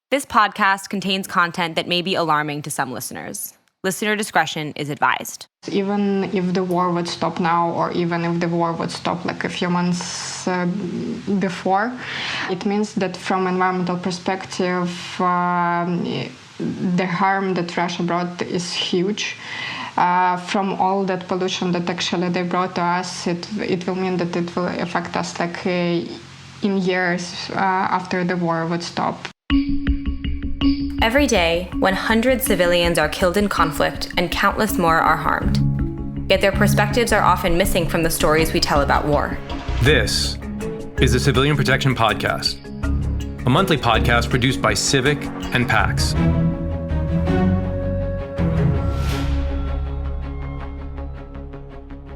This podcast contains content that may be alarming to some listeners. Listener discretion is advised. Even if the war would stop now, or even if the war would stop like a few months before, it means that from environmental perspective, the harm that Russia brought is huge. From all that pollution that actually they brought to us, it will mean that it will affect us in years after the war would stop. Every day, 100 civilians are killed in conflict and countless more are harmed. Yet their perspectives are often missing from the stories we tell about war. This is the Civilian Protection Podcast, a monthly podcast produced by Civic and PAX.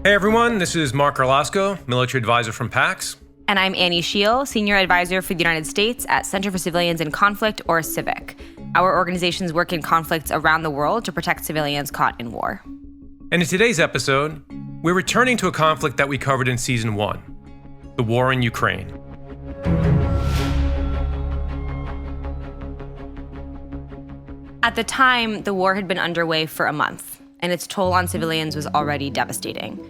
Hey everyone, this is Mark Orlasco, military advisor from PAX. And I'm Annie Scheel, senior advisor for the United States at Center for Civilians in Conflict, or Civic. Our organizations work in conflicts around the world to protect civilians caught in war. And in today's episode, we're returning to a conflict that we covered in Season 1, the war in Ukraine. At the time, the war had been underway for a month, and its toll on civilians was already devastating.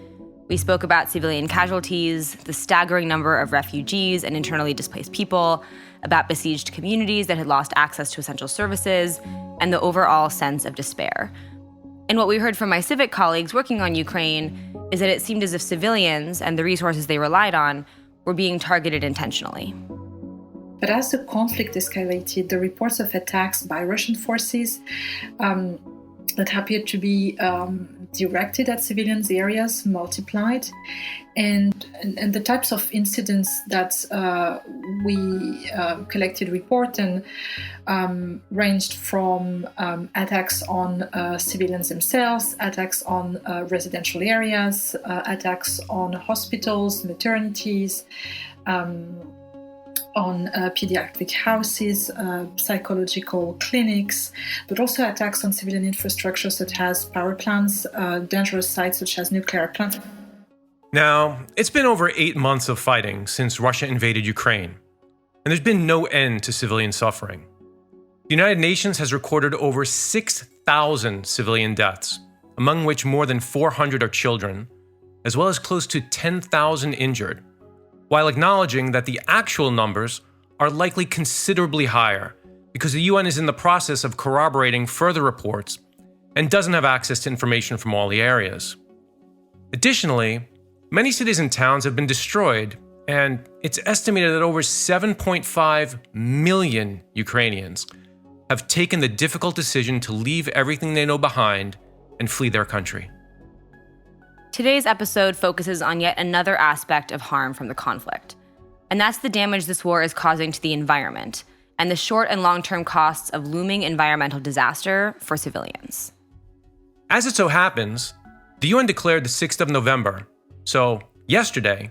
We spoke about civilian casualties, the staggering number of refugees and internally displaced people, about besieged communities that had lost access to essential services, and the overall sense of despair. And what we heard from my civic colleagues working on Ukraine is that it seemed as if civilians and the resources they relied on were being targeted intentionally. But as the conflict escalated, the reports of attacks by Russian forces that appeared to be directed at civilians areas multiplied, and the types of incidents that we collected report and ranged from attacks on civilians themselves, attacks on residential areas, attacks on hospitals, maternities, on pediatric houses, psychological clinics, but also attacks on civilian infrastructure such as power plants, dangerous sites such as nuclear plants. Now, it's been over 8 months of fighting since Russia invaded Ukraine, and there's been no end to civilian suffering. The United Nations has recorded over 6,000 civilian deaths, among which more than 400 are children, as well as close to 10,000 injured, while acknowledging that the actual numbers are likely considerably higher because the UN is in the process of corroborating further reports and doesn't have access to information from all the areas. Additionally, many cities and towns have been destroyed, and it's estimated that over 7.5 million Ukrainians have taken the difficult decision to leave everything they know behind and flee their country. Today's episode focuses on yet another aspect of harm from the conflict, and that's the damage this war is causing to the environment and the short and long-term costs of looming environmental disaster for civilians. As it so happens, the UN declared the 6th of November, so yesterday,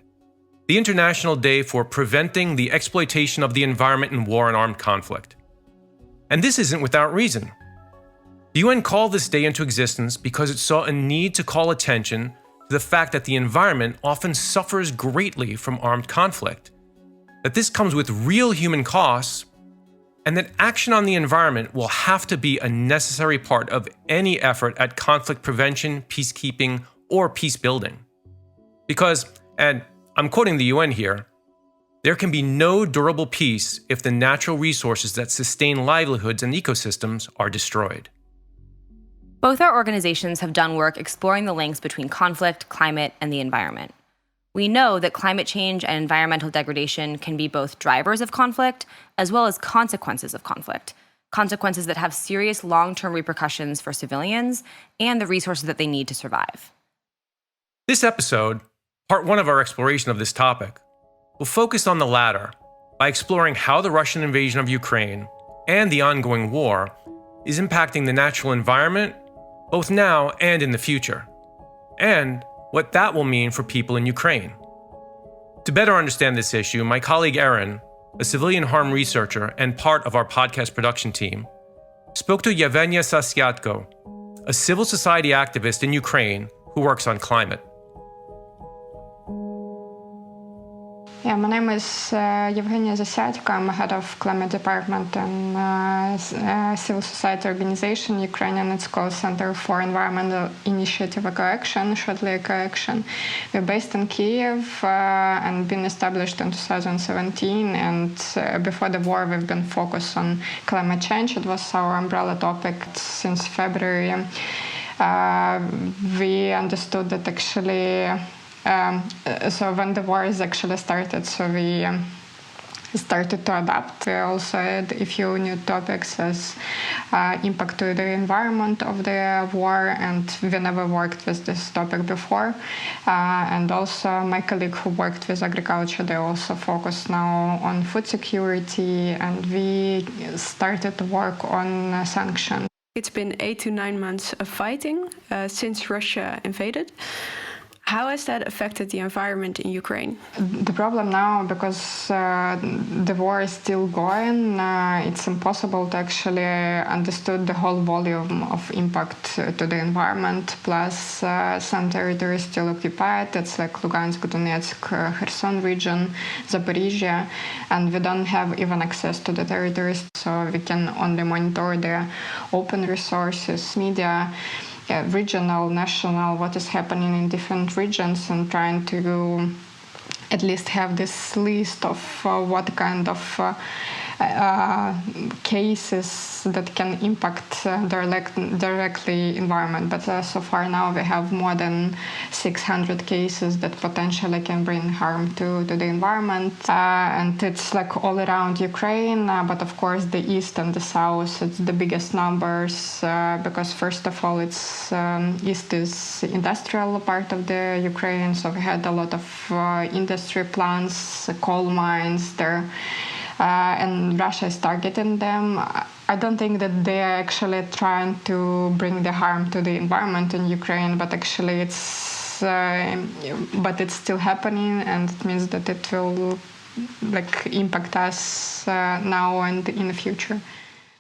the International Day for Preventing the Exploitation of the Environment in War and Armed Conflict. And this isn't without reason. The UN called this day into existence because it saw a need to call attention to the fact that the environment often suffers greatly from armed conflict, that this comes with real human costs, and that action on the environment will have to be a necessary part of any effort at conflict prevention, peacekeeping, or peace building. Because, and I'm quoting the UN here, there can be no durable peace if the natural resources that sustain livelihoods and ecosystems are destroyed. Both our organizations have done work exploring the links between conflict, climate, and the environment. We know that climate change and environmental degradation can be both drivers of conflict as well as consequences of conflict, consequences that have serious long-term repercussions for civilians and the resources that they need to survive. This episode, part 1 of our exploration of this topic, will focus on the latter by exploring how the Russian invasion of Ukraine and the ongoing war is impacting the natural environment both now and in the future, and what that will mean for people in Ukraine. To better understand this issue, my colleague Erin, a civilian harm researcher and part of our podcast production team, spoke to Yevgenia Sasyatko, a civil society activist in Ukraine who works on climate. Yeah, my name is Evgenia Zasyadko. I'm head of climate department and civil society organization, Ukrainian. It's called Center for Environmental Initiative Eco-Action, shortly Eco-Action. We're based in Kiev and been established in 2017. And before the war, we've been focused on climate change. It was our umbrella topic since February. We understood that actually so when the war is actually started, so we started to adapt. We also had a few new topics as impact to the environment of the war, and we never worked with this topic before. And also my colleague who worked with agriculture, they also focus now on food security, and we started to work on sanctions. It's been 8 to 9 months of fighting since Russia invaded. How has that affected the environment in Ukraine? The problem now, because the war is still going, it's impossible to actually understand the whole volume of impact to the environment. Plus, some territories still occupied. It's like Lugansk, Donetsk, Kherson region, Zaporizhia, and we don't have even access to the territories, so we can only monitor the open resources, media, regional, national, what is happening in different regions, and trying to at least have this list of what kind of cases that can impact directly environment. But so far now we have more than 600 cases that potentially can bring harm to the environment. And it's like all around Ukraine, but of course the east and the south, it's the biggest numbers because first of all it's east is industrial part of the Ukraine, so we had a lot of industry plants, coal mines there. And Russia is targeting them. I don't think that they are actually trying to bring the harm to the environment in Ukraine, but actually it's still happening, and it means that it will impact us now and in the future.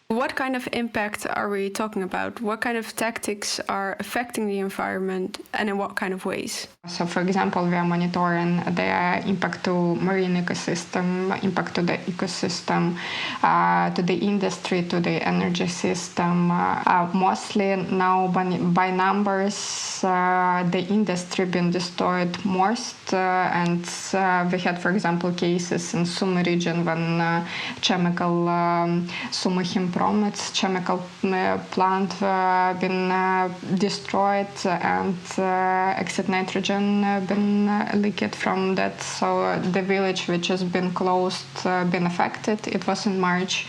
What kind of impact are we talking about? What kind of tactics are affecting the environment, and in what kind of ways? So, for example, we are monitoring the impact to marine ecosystem, impact to the ecosystem, to the industry, to the energy system. Mostly now by numbers, the industry been destroyed most, and we had, for example, cases in Sumy region when chemical Sumyhim its chemical plant been destroyed and exit nitrogen been leaked from that. So the village which has been closed, been affected. It was in March.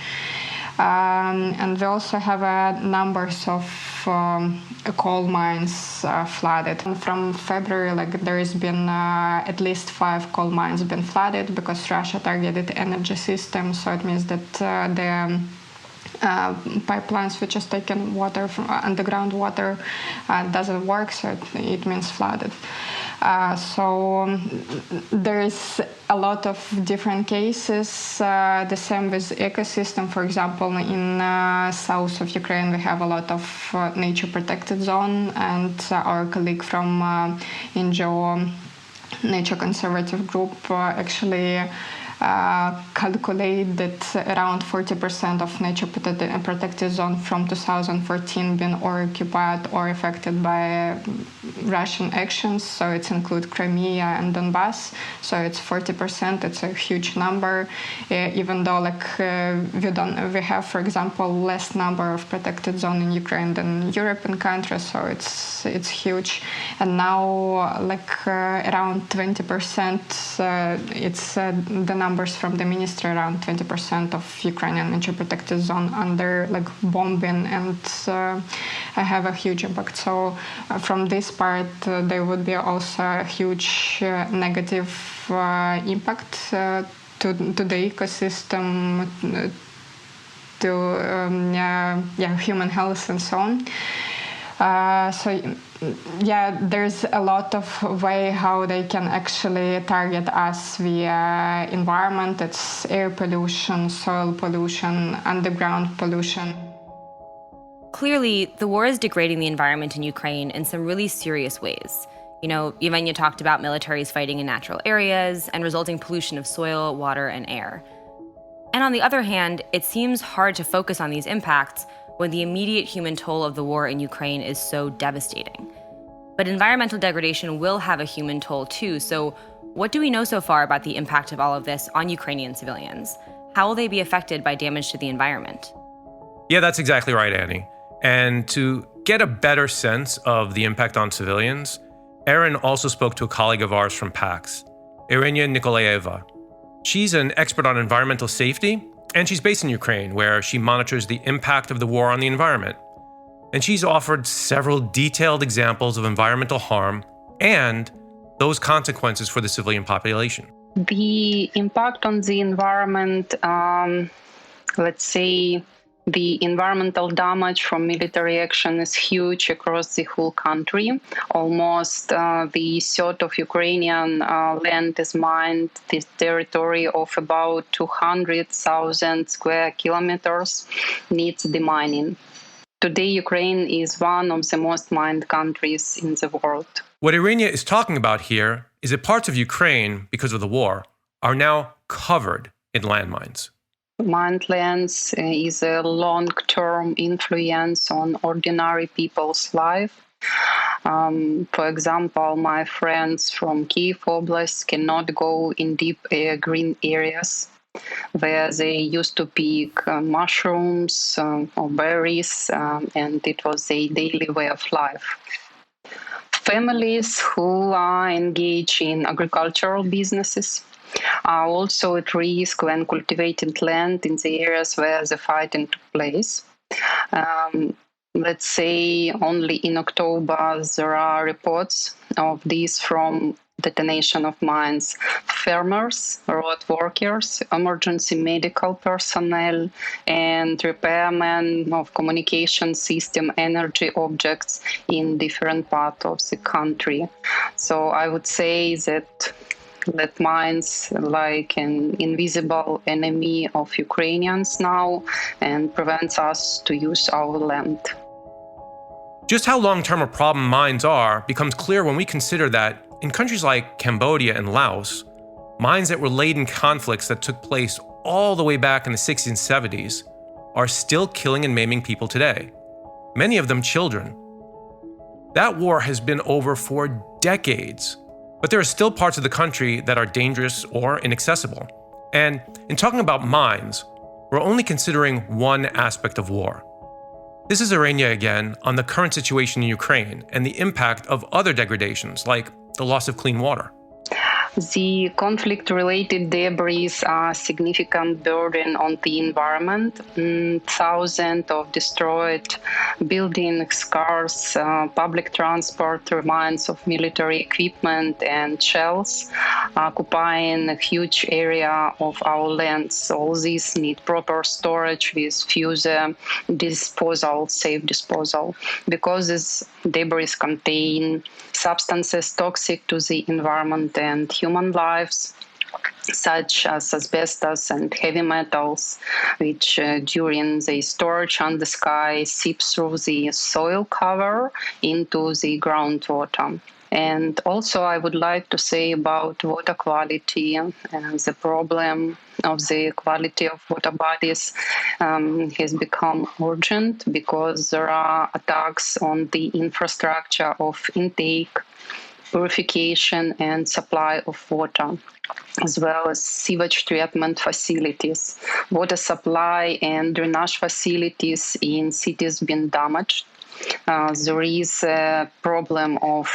And we also have numbers of coal mines flooded. And from February, there has been at least 5 coal mines been flooded because Russia targeted energy system. So it means that the pipelines which is taking water from underground water doesn't work, so it means flooded. So there is a lot of different cases. The same with ecosystem. For example, in south of Ukraine, we have a lot of nature protected zone, and our colleague from NGO Nature Conservative Group actually calculate that around 40% of nature protected zone from 2014 been or occupied or affected by Russian actions. So it includes Crimea and Donbass. So it's 40%. It's a huge number. Even though we have, for example, less number of protected zone in Ukraine than European countries. So it's huge. And now around 20%. It's the numbers from the ministry, around 20% of Ukrainian nature protected zone under bombing, and have a huge impact. So from this part, there would be also a huge negative impact to the ecosystem, to human health and so on. There's a lot of way how they can actually target us via environment. It's air pollution, soil pollution, underground pollution. Clearly, the war is degrading the environment in Ukraine in some really serious ways. Yevgenia talked about militaries fighting in natural areas and resulting pollution of soil, water, and air. And on the other hand, it seems hard to focus on these impacts when the immediate human toll of the war in Ukraine is so devastating. But environmental degradation will have a human toll too, so what do we know so far about the impact of all of this on Ukrainian civilians? How will they be affected by damage to the environment? Yeah, that's exactly right, Annie. And to get a better sense of the impact on civilians, Erin also spoke to a colleague of ours from PAX, Irina Nikolaeva. She's an expert on environmental safety, and she's based in Ukraine, where she monitors the impact of the war on the environment. And she's offered several detailed examples of environmental harm and those consequences for the civilian population. The impact on the environment, let's say, the environmental damage from military action is huge across the whole country. Almost the third of Ukrainian land is mined. This territory of about 200,000 square kilometers needs demining. Today, Ukraine is one of the most mined countries in the world. What Irina is talking about here is that parts of Ukraine, because of the war, are now covered in landmines. Mined lands is a long-term influence on ordinary people's life. For example, my friends from Kyiv Oblast cannot go in deep green areas where they used to pick mushrooms or berries, and it was a daily way of life. Families who are engaged in agricultural businesses are also at risk when cultivating land in the areas where the fighting took place. Let's say only in October there are reports of this from detonation of mines. Farmers, road workers, emergency medical personnel, and repairmen of communication system energy objects in different parts of the country. So I would say that mines like an invisible enemy of Ukrainians now and prevents us to use our land. Just how long-term a problem mines are becomes clear when we consider that in countries like Cambodia and Laos, mines that were laid in conflicts that took place all the way back in the 60s and 70s are still killing and maiming people today, many of them children. That war has been over for decades, but there are still parts of the country that are dangerous or inaccessible. And in talking about mines, we're only considering one aspect of war. This is Irina again on the current situation in Ukraine and the impact of other degradations like the loss of clean water. The conflict-related debris are a significant burden on the environment. Thousands of destroyed buildings, cars, public transport, remains of military equipment and shells occupying a huge area of our lands. All these need proper storage with further disposal, safe disposal, because these debris contain substances toxic to the environment and human lives, such as asbestos and heavy metals, which during the storage on the sky seep through the soil cover into the groundwater. And also I would like to say about water quality and the problem of the quality of water bodies has become urgent because there are attacks on the infrastructure of intake, purification and supply of water, as well as sewage treatment facilities. Water supply and drainage facilities in cities been damaged. There is a problem of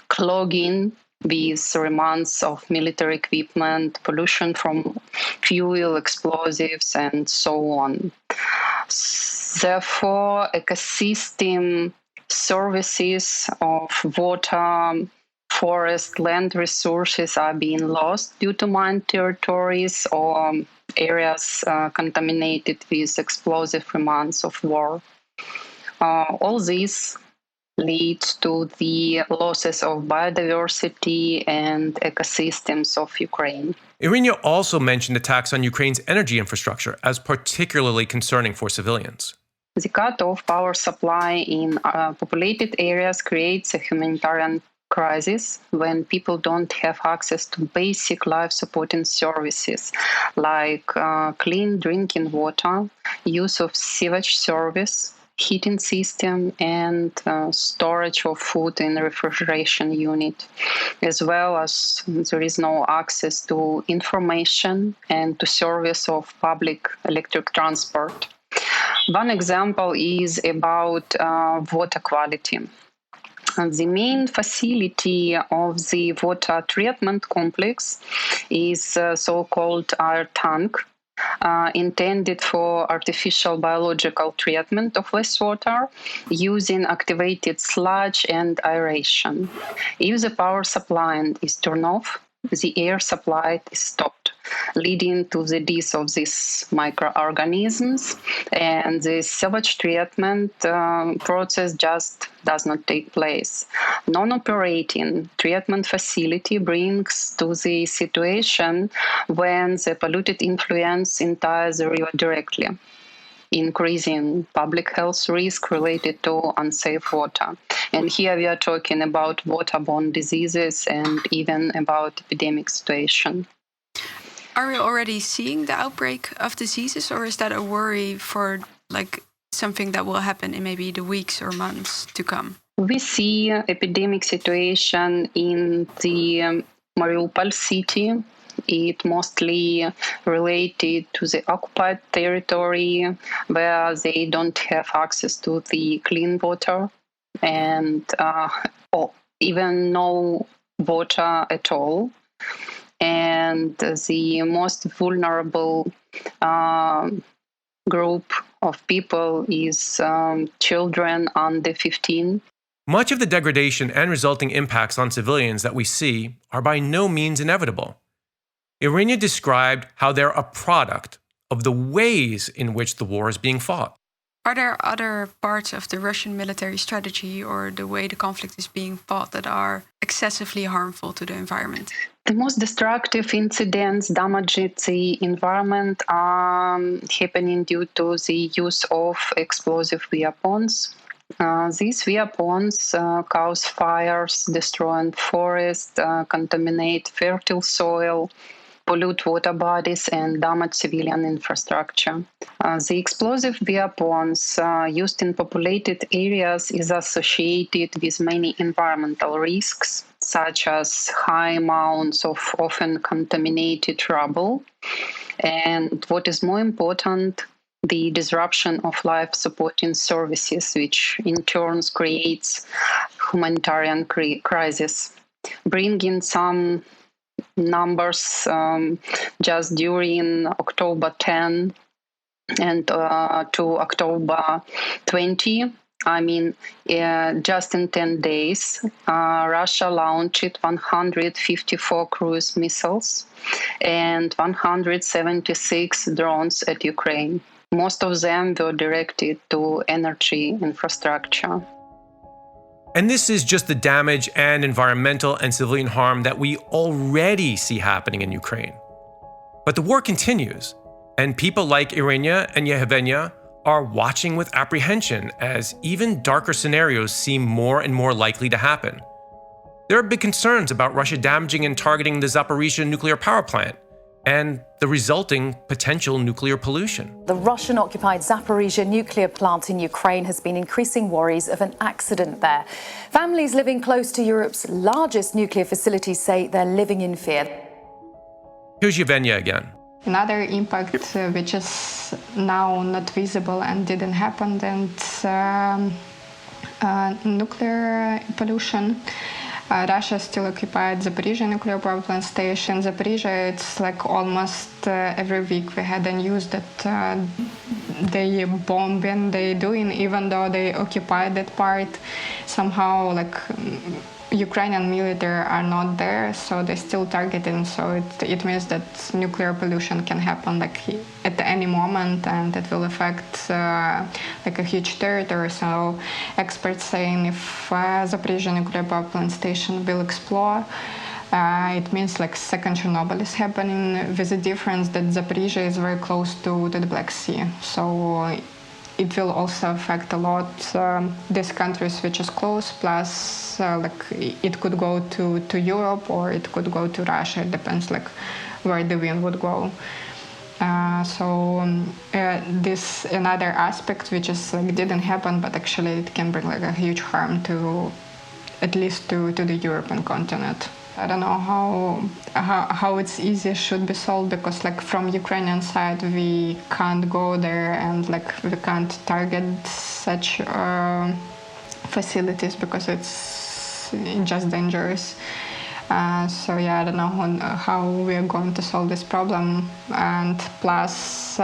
clogging with remnants of military equipment, pollution from fuel, explosives, and so on. Therefore, ecosystem services of water, forest, land resources are being lost due to mine territories or areas contaminated with explosive remnants of war. All this leads to the losses of biodiversity and ecosystems of Ukraine. Irina also mentioned attacks on Ukraine's energy infrastructure as particularly concerning for civilians. The cut of power supply in populated areas creates a humanitarian crisis when people don't have access to basic life supporting services like clean drinking water, use of sewage service, heating system, and storage of food in refrigeration unit, as well as there is no access to information and to service of public electric transport. One example is about water quality. The main facility of the water treatment complex is so-called air tank, intended for artificial biological treatment of wastewater using activated sludge and aeration. If the power supply is turned off, the air supply is stopped, leading to the death of these microorganisms, and the sewage treatment process just does not take place. Non-operating treatment facility brings to the situation when the polluted influence enters the river directly, increasing public health risk related to unsafe water. And here we are talking about waterborne diseases and even about epidemic situation. Are we already seeing the outbreak of diseases, or is that a worry for something that will happen in maybe the weeks or months to come? We see epidemic situation in the Mariupol city. It mostly related to the occupied territory where they don't have access to the clean water and or even no water at all. And the most vulnerable group of people is children under 15. Much of the degradation and resulting impacts on civilians that we see are by no means inevitable. Irina described how they're a product of the ways in which the war is being fought. Are there other parts of the Russian military strategy or the way the conflict is being fought that are excessively harmful to the environment? The most destructive incidents damaging the environment are happening due to the use of explosive weapons. These weapons cause fires, destroy forests, contaminate fertile soil, pollute water bodies, and damage civilian infrastructure. The explosive weapons used in populated areas is associated with many environmental risks, such as high amounts of often contaminated rubble, and what is more important, the disruption of life-supporting services, which in turn creates humanitarian crisis. Bringing some numbers, just during October 10 and to October 20, just in 10 days, Russia launched 154 cruise missiles and 176 drones at Ukraine. Most of them were directed to energy infrastructure. And this is just the damage and environmental and civilian harm that we already see happening in Ukraine. But the war continues, and people like Irina and Yevgenia are watching with apprehension as even darker scenarios seem more and more likely to happen. There are big concerns about Russia damaging and targeting the Zaporizhzhia nuclear power plant and the resulting potential nuclear pollution. The Russian-occupied Zaporizhzhia nuclear plant in Ukraine has been increasing worries of an accident there. Families living close to Europe's largest nuclear facilities say they're living in fear. Here's Yevgenia again. Another impact which is now not visible and didn't happen, and nuclear pollution. Russia still occupied Zaporizhzhia nuclear power plant station. Zaporizhzhia, it's like almost every week we had the news that they bombing, they doing, even though they occupied that part. Somehow, Ukrainian military are not there, so they still targeting. So it means that nuclear pollution can happen at any moment, and it will affect a huge territory. So experts saying if Zaporizhzhia nuclear power plant station will explode, it means second Chernobyl is happening, with the difference that Zaporizhzhia is very close to the Black Sea. So it will also affect a lot these countries which is close, plus like it could go to Europe or it could go to Russia. It depends like where the wind would go. This another aspect which is like didn't happen, but actually it can bring like a huge harm to at least to the European continent. I don't know how it's easy should be solved, because like from Ukrainian side we can't go there and like we can't target such facilities because it's just dangerous. So yeah, I don't know how we are going to solve this problem. And plus,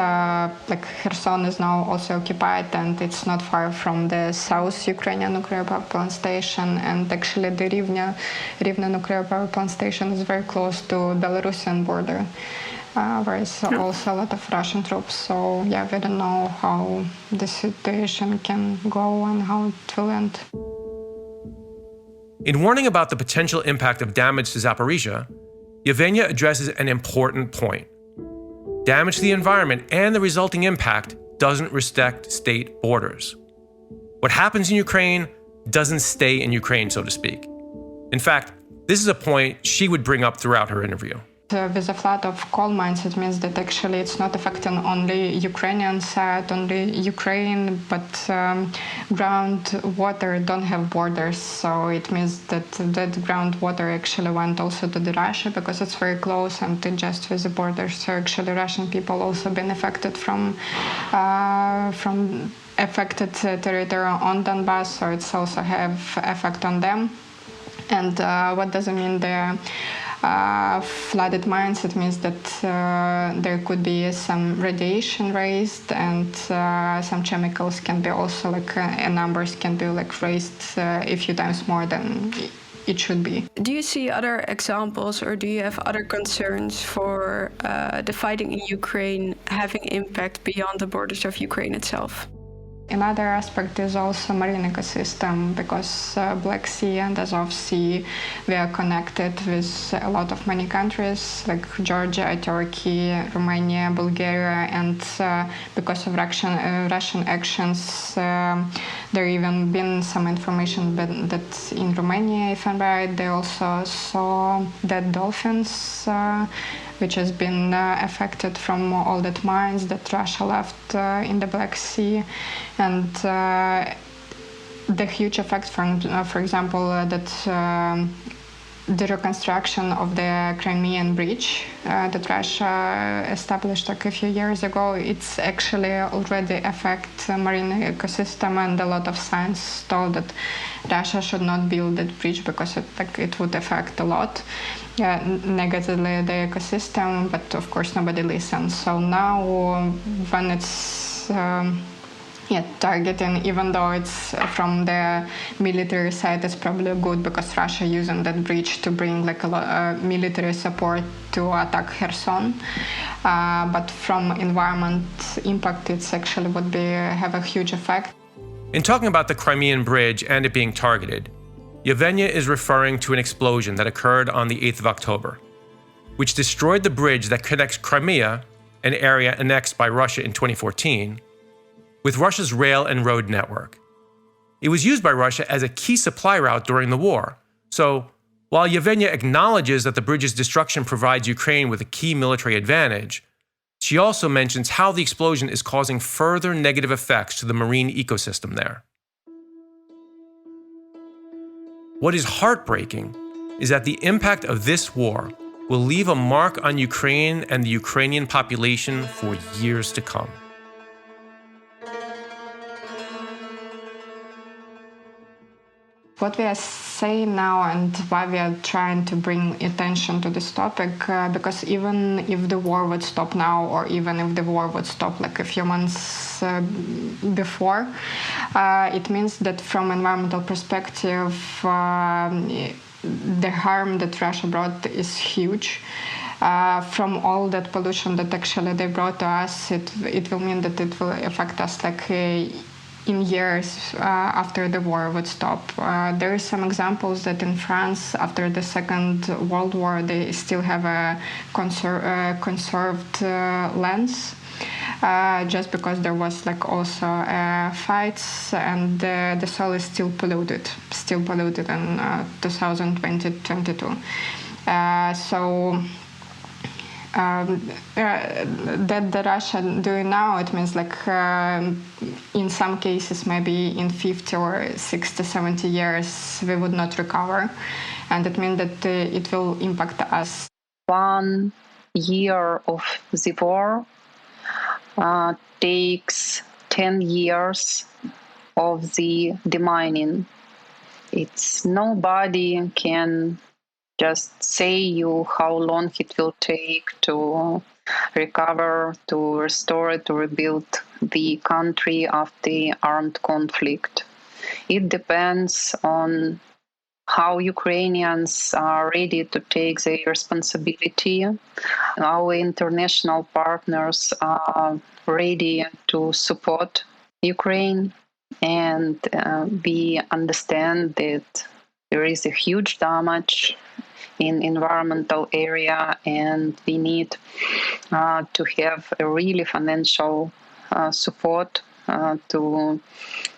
like Kherson is now also occupied, and it's not far from the South Ukrainian nuclear power plant station. And actually, the Rivne nuclear power plant station is very close to Belarusian border, where is also a lot of Russian troops. So yeah, we don't know how the situation can go and how it will end. In warning about the potential impact of damage to Zaporizhzhia, Yevgenia addresses an important point. Damage to the environment and the resulting impact doesn't respect state borders. What happens in Ukraine doesn't stay in Ukraine, so to speak. In fact, this is a point she would bring up throughout her interview. With a flood of coal mines, it means that actually it's not affecting only Ukrainian side, only Ukraine, but groundwater don't have borders. So it means that groundwater actually went also to the Russia because it's very close and it just with the borders. So actually Russian people also been affected from affected territory on Donbass. So it's also have effect on them. And what does it mean there? Flooded mines, it means that there could be some radiation raised and some chemicals can be also like numbers can be like raised a few times more than it should be. Do you see other examples or do you have other concerns for the fighting in Ukraine having impact beyond the borders of Ukraine itself? Another aspect is also marine ecosystem, because Black Sea and Azov Sea, we are connected with a lot of many countries like Georgia, Turkey, Romania, Bulgaria, and because of Russian actions, there even been some information that in Romania, if I'm right, they also saw dead dolphins, which has been affected from all that mines that Russia left in the Black Sea. And the huge effect, for example, that the reconstruction of the Crimean bridge that Russia established like a few years ago, it's actually already affect marine ecosystem, and a lot of science told that Russia should not build that bridge because it would affect a lot negatively the ecosystem, but of course nobody listens. So now when it's targeting, even though it's from the military side, it's probably good because Russia using that bridge to bring like a military support to attack Kherson. But from environment impact, it's actually would be have a huge effect. In talking about the Crimean bridge and it being targeted, Yevgenia is referring to an explosion that occurred on the 8th of October, which destroyed the bridge that connects Crimea, an area annexed by Russia in 2014, with Russia's rail and road network. It was used by Russia as a key supply route during the war. So, while Yevgenia acknowledges that the bridge's destruction provides Ukraine with a key military advantage, she also mentions how the explosion is causing further negative effects to the marine ecosystem there. What is heartbreaking is that the impact of this war will leave a mark on Ukraine and the Ukrainian population for years to come. What we are saying now and why we are trying to bring attention to this topic, because even if the war would stop now, or even if the war would stop like a few months before, it means that from environmental perspective, the harm that Russia brought is huge. From all that pollution that actually they brought to us, it will mean that it will affect us like in years after the war would stop. There are some examples that in France, after the Second World War, they still have a conserved lands. just because there was like also fights, and the soil is still polluted in 2022. So that the Russia doing now, it means like in some cases maybe in 50 or 60, 70 years we would not recover, and it means that it will impact us. 1 year of the war takes 10 years of the demining. It's nobody can just say you how long it will take to recover, to restore, to rebuild the country after armed conflict. It depends on how Ukrainians are ready to take their responsibility. Our international partners are ready to support Ukraine, and we understand that there is a huge damage in environmental area, and we need to have a really financial support to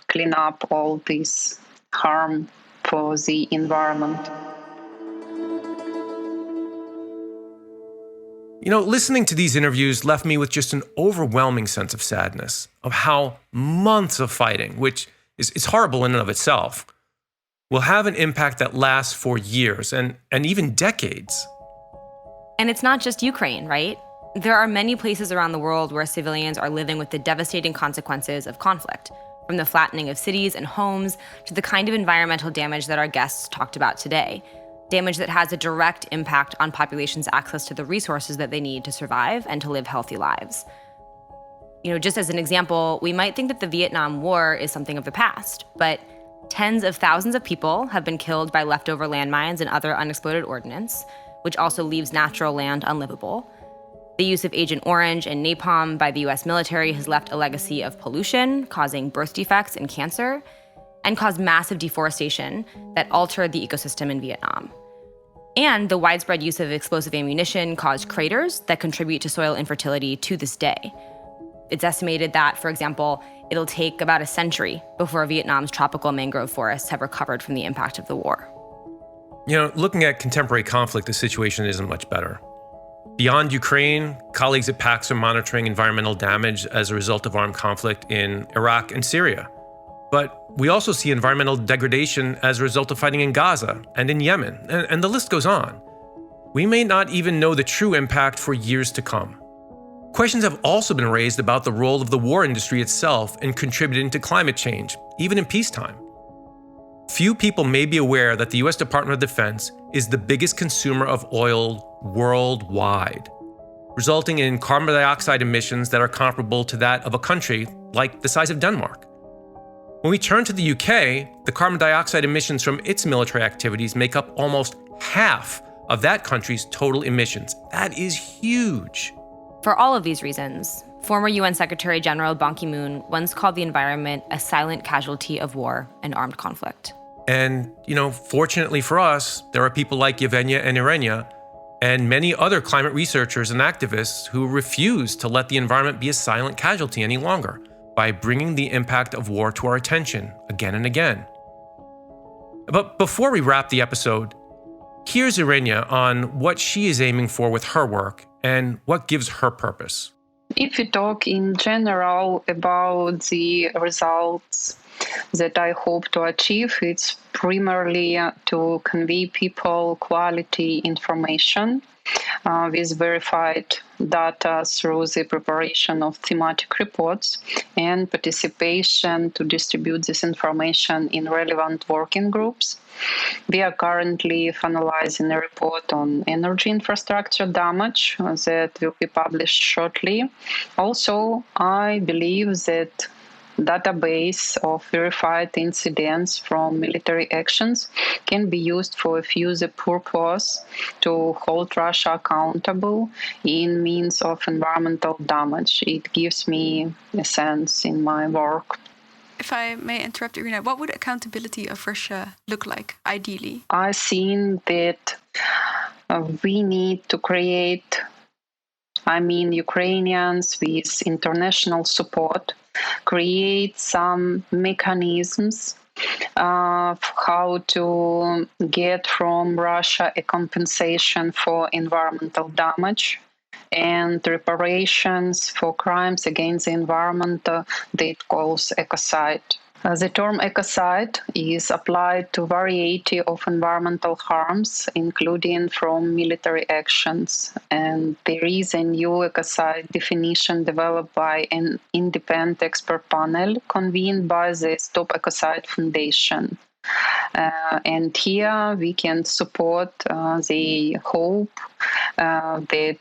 clean up all this harm for the environment. You know, listening to these interviews left me with just an overwhelming sense of sadness of how months of fighting, which is horrible in and of itself, will have an impact that lasts for years and even decades. And it's not just Ukraine, right? There are many places around the world where civilians are living with the devastating consequences of conflict, from the flattening of cities and homes to the kind of environmental damage that our guests talked about today, damage that has a direct impact on populations' access to the resources that they need to survive and to live healthy lives. You know, just as an example, we might think that the Vietnam War is something of the past, but tens of thousands of people have been killed by leftover landmines and other unexploded ordnance, which also leaves natural land unlivable. The use of Agent Orange and napalm by the US military has left a legacy of pollution, causing birth defects and cancer, and caused massive deforestation that altered the ecosystem in Vietnam. And the widespread use of explosive ammunition caused craters that contribute to soil infertility to this day. It's estimated that, for example, it'll take about a century before Vietnam's tropical mangrove forests have recovered from the impact of the war. You know, looking at contemporary conflict, the situation isn't much better. Beyond Ukraine, colleagues at PAX are monitoring environmental damage as a result of armed conflict in Iraq and Syria. But we also see environmental degradation as a result of fighting in Gaza and in Yemen, and the list goes on. We may not even know the true impact for years to come. Questions have also been raised about the role of the war industry itself in contributing to climate change, even in peacetime. Few people may be aware that the US Department of Defense is the biggest consumer of oil worldwide, resulting in carbon dioxide emissions that are comparable to that of a country like the size of Denmark. When we turn to the UK, the carbon dioxide emissions from its military activities make up almost half of that country's total emissions. That is huge. For all of these reasons, former UN Secretary General Ban Ki-moon once called the environment a silent casualty of war and armed conflict. And, you know, fortunately for us, there are people like Yevgenia and Irenia and many other climate researchers and activists who refuse to let the environment be a silent casualty any longer by bringing the impact of war to our attention again and again. But before we wrap the episode, here's Irenia on what she is aiming for with her work and what gives her purpose. If we talk in general about the results that I hope to achieve, it's primarily to convey people quality information with verified data through the preparation of thematic reports and participation to distribute this information in relevant working groups. We are currently finalizing a report on energy infrastructure damage that will be published shortly. Also, I believe that database of verified incidents from military actions can be used for a further purpose to hold Russia accountable in means of environmental damage. It gives me a sense in my work. If I may interrupt, Irina, what would accountability of Russia look like, ideally? I think that we need to create I mean Ukrainians, with international support, create some mechanisms of how to get from Russia a compensation for environmental damage and reparations for crimes against the environment that it calls ecocide. The term ecocide is applied to a variety of environmental harms, including from military actions. And there is a new ecocide definition developed by an independent expert panel convened by the Stop Ecocide Foundation. And here we can support the hope that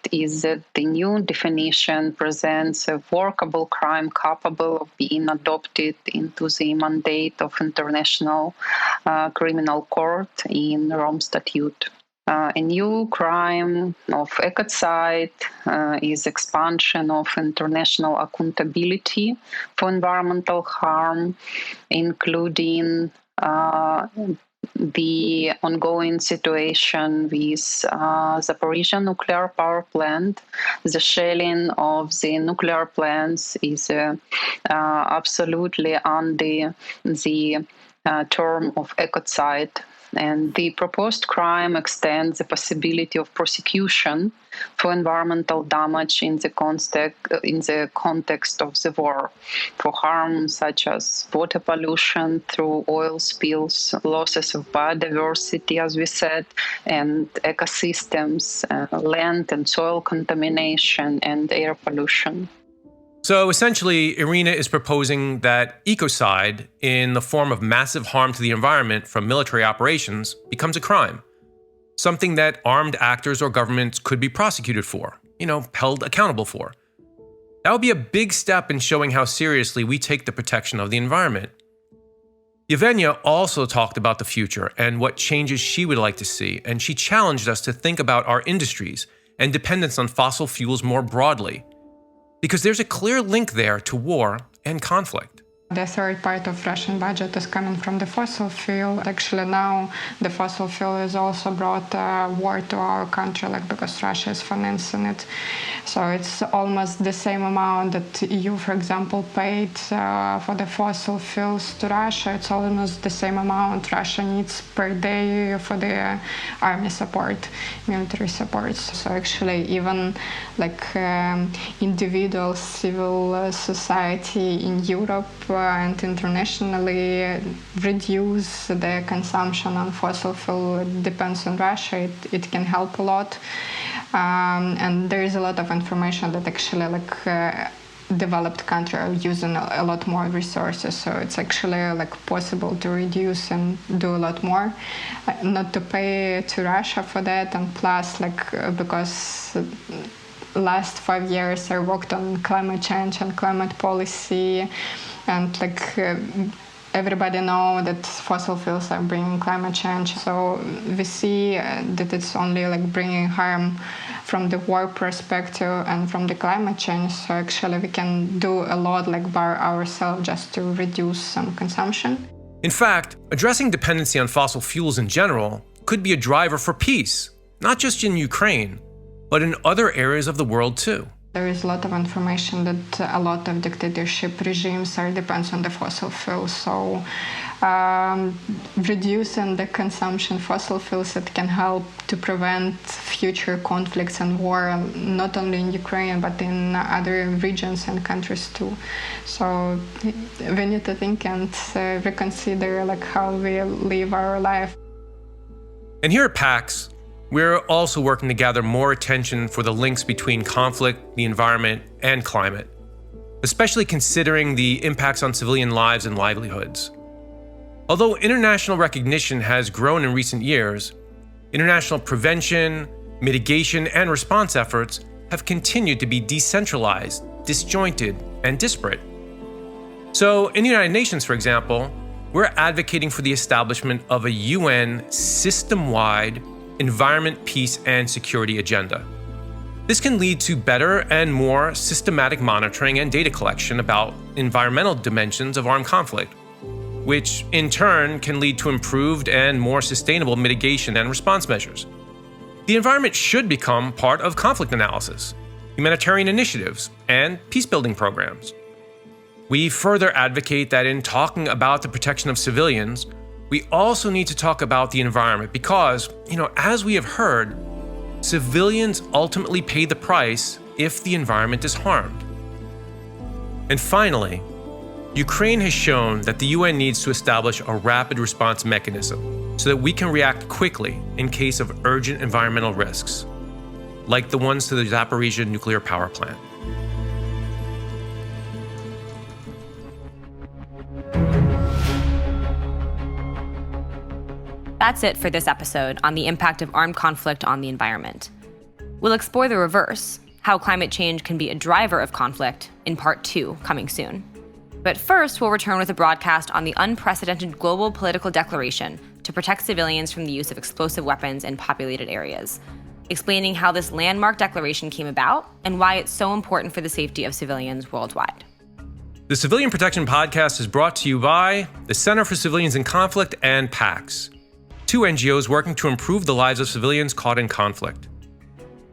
the new definition presents a workable crime capable of being adopted into the mandate of International Criminal Court in Rome Statute. A new crime of ecocide is expansion of international accountability for environmental harm, including the ongoing situation with Zaporizhzhia nuclear power plant. The shelling of the nuclear plants is absolutely under the term of ecocide. And the proposed crime extends the possibility of prosecution for environmental damage in the context of the war, for harm such as water pollution through oil spills, losses of biodiversity, as we said, and ecosystems, land and soil contamination, and air pollution. So essentially, Irina is proposing that ecocide, in the form of massive harm to the environment from military operations, becomes a crime. Something that armed actors or governments could be prosecuted for, held accountable for. That would be a big step in showing how seriously we take the protection of the environment. Yevgenia also talked about the future and what changes she would like to see, and she challenged us to think about our industries and dependence on fossil fuels more broadly. Because there's a clear link there to war and conflict. The third part of Russian budget is coming from the fossil fuel. Actually, now the fossil fuel is also brought war to our country, because Russia is financing it. So it's almost the same amount that EU, for example, paid for the fossil fuels to Russia. It's almost the same amount Russia needs per day for the army support, military support. So actually, even individual civil society in Europe and internationally reduce the consumption on fossil fuel. It depends on Russia. It can help a lot. And there is a lot of information that actually developed countries are using a lot more resources. So it's actually possible to reduce and do a lot more, not to pay to Russia for that. And plus because last 5 years I worked on climate change and climate policy, and everybody know that fossil fuels are bringing climate change. So we see that it's only bringing harm from the war perspective and from the climate change. So actually we can do a lot by ourselves just to reduce some consumption. In fact, addressing dependency on fossil fuels in general could be a driver for peace, not just in Ukraine, but in other areas of the world too. There is a lot of information that a lot of dictatorship regimes depends on the fossil fuels. So reducing the consumption of fossil fuels, it can help to prevent future conflicts and war, not only in Ukraine, but in other regions and countries too. So we need to think and reconsider how we live our life. And here at PAX, we're also working to gather more attention for the links between conflict, the environment, and climate, especially considering the impacts on civilian lives and livelihoods. Although international recognition has grown in recent years, international prevention, mitigation, and response efforts have continued to be decentralized, disjointed, and disparate. So, in the United Nations, for example, we're advocating for the establishment of a UN system-wide environment, peace, and security agenda. This can lead to better and more systematic monitoring and data collection about environmental dimensions of armed conflict, which in turn can lead to improved and more sustainable mitigation and response measures. The environment should become part of conflict analysis. humanitarian initiatives, and peacebuilding programs. We further advocate that in talking about the protection of civilians, we also need to talk about the environment because, as we have heard, civilians ultimately pay the price if the environment is harmed. And finally, Ukraine has shown that the UN needs to establish a rapid response mechanism so that we can react quickly in case of urgent environmental risks, like the ones to the Zaporizhzhia nuclear power plant. That's it for this episode on the impact of armed conflict on the environment. We'll explore the reverse, how climate change can be a driver of conflict, in part 2, coming soon. But first, we'll return with a broadcast on the unprecedented global political declaration to protect civilians from the use of explosive weapons in populated areas, explaining how this landmark declaration came about and why it's so important for the safety of civilians worldwide. The Civilian Protection Podcast is brought to you by the Center for Civilians in Conflict and PAX, 2 NGOs working to improve the lives of civilians caught in conflict.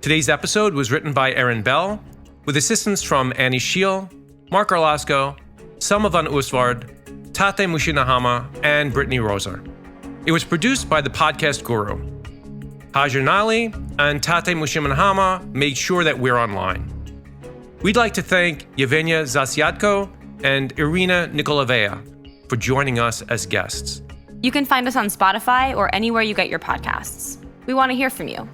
Today's episode was written by Erin Bell, with assistance from Annie Scheel, Mark Arlasco, Selma van Oostwaard, Tate Mushinahama, and Brittany Roser. It was produced by the Podcast Guru. Hajar Nali and Tate Mushinahama made sure that we're online. We'd like to thank Yevgenia Zasyadko and Irina Nikolavea for joining us as guests. You can find us on Spotify or anywhere you get your podcasts. We want to hear from you.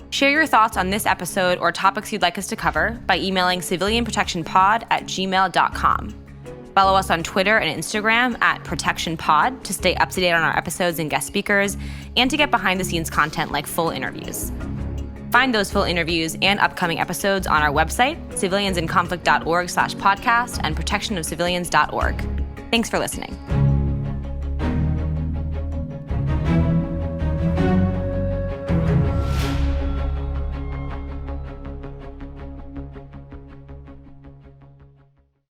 Share your thoughts on this episode or topics you'd like us to cover by emailing civilianprotectionpod@gmail.com. Follow us on Twitter and Instagram @protectionpod to stay up to date on our episodes and guest speakers, and to get behind-the-scenes content like full interviews. Find those full interviews and upcoming episodes on our website, civiliansinconflict.org/podcast and protectionofcivilians.org. Thanks for listening.